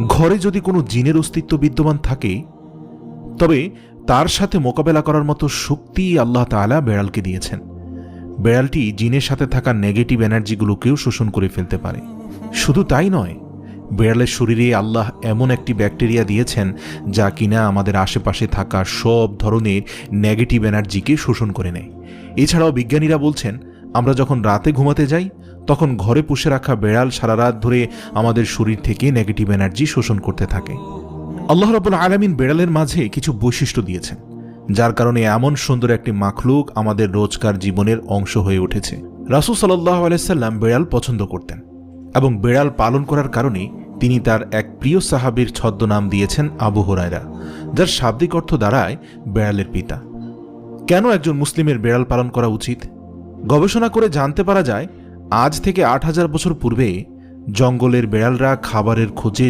ঘরে যদি কোনো জিনের অস্তিত্ব বিদ্যমান থাকে তবে তার সাথে মোকাবেলা করার মতো শক্তি আল্লাহ তাআলা বেড়ালকে দিয়েছেন। বেড়ালটি জিনের সাথে থাকা নেগেটিভ এনার্জিগুলোকেও শোষণ করে ফেলতে পারে। শুধু তাই নয়, বেড়ালের শরীরে আল্লাহ এমন একটি ব্যাকটেরিয়া দিয়েছেন যা কিনা আমাদের আশেপাশে থাকা সব ধরনের নেগেটিভ এনার্জিকে শোষণ করে নেয়। এছাড়াও বিজ্ঞানীরা বলছেন, আমরা যখন রাতে ঘুমাতে যাই তখন ঘরে পুষে রাখা বেড়াল সারা রাত ধরে আমাদের শরীর থেকে নেগেটিভ এনার্জি শোষণ করতে থাকে। আল্লাহ রাব্বুল আলামিন বেড়ালের মাঝে কিছু বৈশিষ্ট্য দিয়েছেন যার কারণে এমন সুন্দর একটি মাখলুক আমাদের রোজকার জীবনের অংশ হয়ে উঠেছে। রাসূল সাল্লাল্লাহু আলাইহি সাল্লাম বেড়াল পছন্দ করতেন এবং বেড়াল পালন করার কারণে তিনি তার এক প্রিয় সাহাবীর ছদ্মনাম দিয়েছেন আবু হুরায়রা, যার শাব্দিক অর্থ দাঁড়ায় বেড়ালের পিতা। কেন একজন মুসলিমের বেড়াল পালন করা উচিত? গবেষণা করে জানতে পারা যায়, আজ থেকে ৮,০০০ বছর পূর্বে জঙ্গলের বেড়ালরা খাবারের খোঁজে